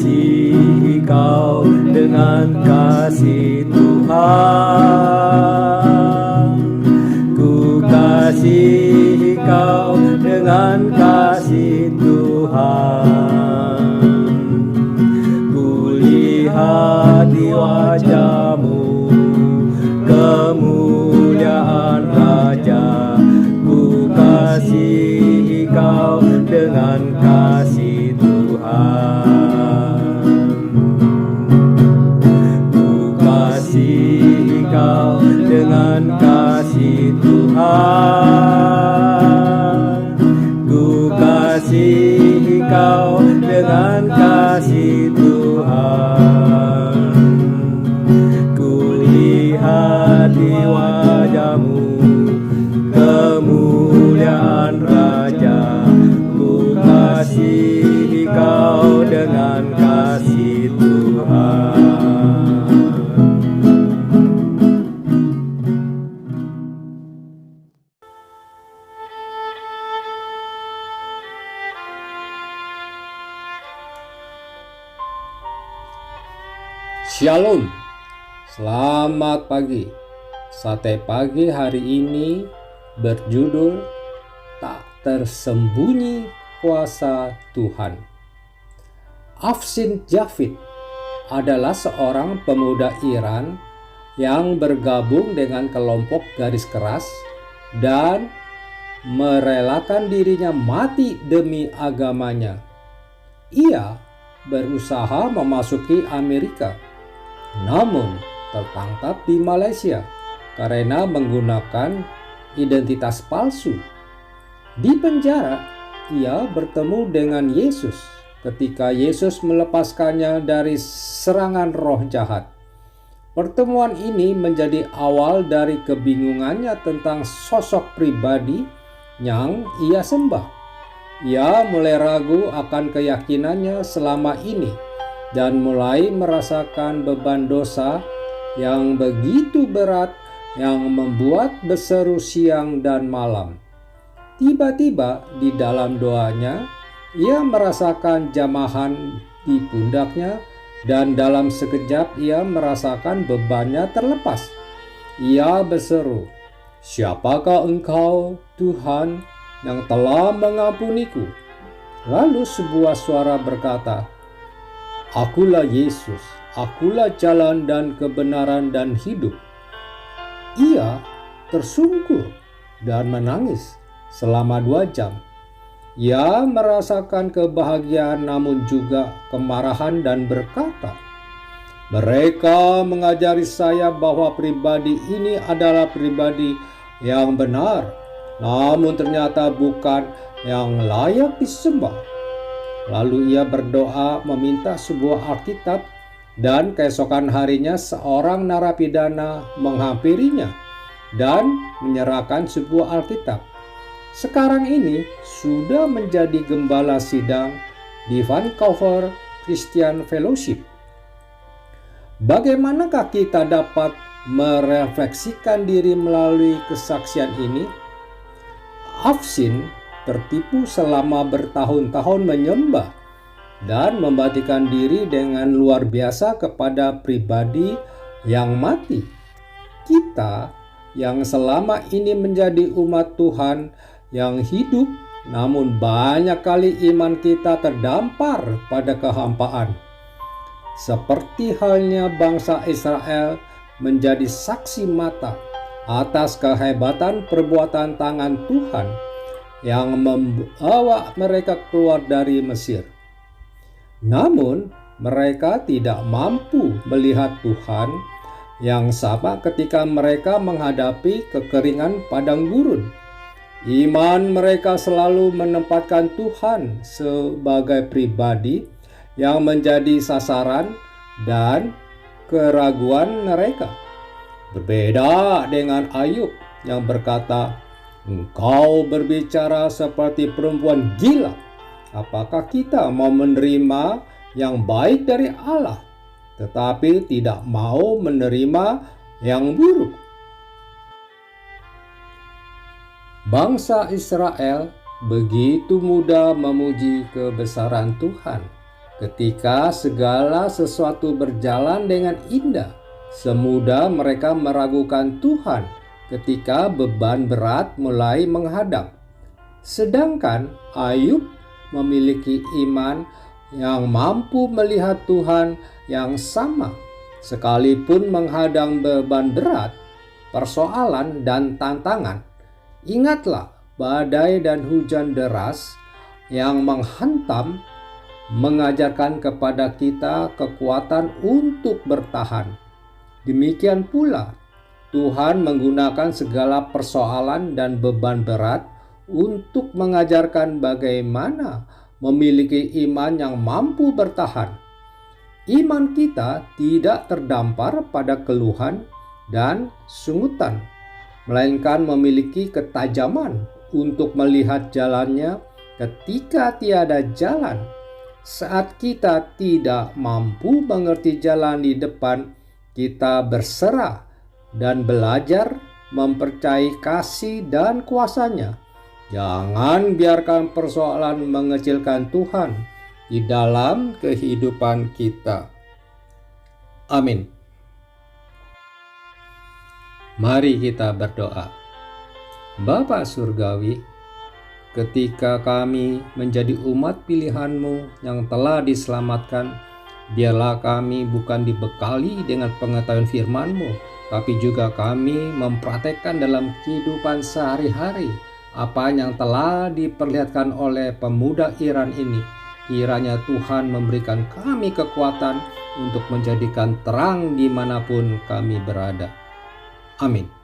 kasihi Kau dengan kasih Tuhan. Ku kasihi Kau dengan kasih Tuhan. Ku lihat di wajah-Mu kemuliaan Raja. Ku kasihi Kau dengan kasih Tuhan. Ku kasihi Kau dengan kasih Tuhan. Ku kasihi Kau dengan kasih Tuhan. Ku lihat di wajah-Mu kemuliaan Raja. Ku kasihi Kau dengan kasih Tuhan. Shalom, selamat pagi. Sate pagi hari ini berjudul Tak Tersembunyi Kuasa Tuhan. Afshin Javid adalah seorang pemuda Iran yang bergabung dengan kelompok garis keras dan merelakan dirinya mati demi agamanya. Ia berusaha memasuki Amerika, namun tertangkap di Malaysia karena menggunakan identitas palsu. Di penjara, ia bertemu dengan Yesus ketika Yesus melepaskannya dari serangan roh jahat. Pertemuan ini menjadi awal dari kebingungannya tentang sosok pribadi yang ia sembah. Ia mulai ragu akan keyakinannya selama ini dan mulai merasakan beban dosa yang begitu berat yang membuat berseru siang dan malam. Tiba-tiba di dalam doanya, ia merasakan jamahan di pundaknya dan dalam sekejap ia merasakan bebannya terlepas. Ia berseru, "Siapakah Engkau, Tuhan, yang telah mengampuniku?" Lalu sebuah suara berkata, "Akulah Yesus, akulah jalan dan kebenaran dan hidup." Ia tersungkur dan menangis selama 2 jam. Ia merasakan kebahagiaan namun juga kemarahan dan berkata, "Mereka mengajari saya bahwa pribadi ini adalah pribadi yang benar, namun ternyata bukan yang layak disembah." Lalu ia berdoa meminta sebuah Alkitab dan keesokan harinya seorang narapidana menghampirinya dan menyerahkan sebuah Alkitab. Sekarang ini sudah menjadi gembala sidang di Vancouver Christian Fellowship. Bagaimanakah kita dapat merefleksikan diri melalui kesaksian ini? Afshin tertipu selama bertahun-tahun menyembah dan membaktikan diri dengan luar biasa kepada pribadi yang mati. Kita yang selama ini menjadi umat Tuhan yang hidup, namun banyak kali iman kita terdampar pada kehampaan. Seperti halnya bangsa Israel menjadi saksi mata atas kehebatan perbuatan tangan Tuhan yang membawa mereka keluar dari Mesir. Namun mereka tidak mampu melihat Tuhan yang sama ketika mereka menghadapi kekeringan padang gurun. Iman mereka selalu menempatkan Tuhan sebagai pribadi yang menjadi sasaran dan keraguan mereka. Berbeda dengan Ayub yang berkata, "Engkau berbicara seperti perempuan gila. Apakah kita mau menerima yang baik dari Allah, tetapi tidak mau menerima yang buruk?" Bangsa Israel begitu mudah memuji kebesaran Tuhan ketika segala sesuatu berjalan dengan indah, semudah mereka meragukan Tuhan ketika beban berat mulai menghadap. Sedangkan Ayub memiliki iman yang mampu melihat Tuhan yang sama, sekalipun menghadang beban berat, persoalan dan tantangan. Ingatlah, badai dan hujan deras yang menghantam mengajarkan kepada kita kekuatan untuk bertahan. Demikian pula, Tuhan menggunakan segala persoalan dan beban berat untuk mengajarkan bagaimana memiliki iman yang mampu bertahan. Iman kita tidak terdampar pada keluhan dan sungutan, melainkan memiliki ketajaman untuk melihat jalannya ketika tiada jalan. Saat kita tidak mampu mengerti jalan di depan, kita berserah dan belajar mempercayai kasih dan kuasa-Nya. Jangan biarkan persoalan mengecilkan Tuhan di dalam kehidupan kita. Amin. Mari kita berdoa. Bapa Surgawi, ketika kami menjadi umat pilihan-Mu yang telah diselamatkan, biarlah kami bukan dibekali dengan pengetahuan firman-Mu, tapi juga kami mempraktekkan dalam kehidupan sehari-hari apa yang telah diperlihatkan oleh pemuda Iran ini. Kiranya Tuhan memberikan kami kekuatan untuk menjadikan terang dimanapun kami berada. Amin.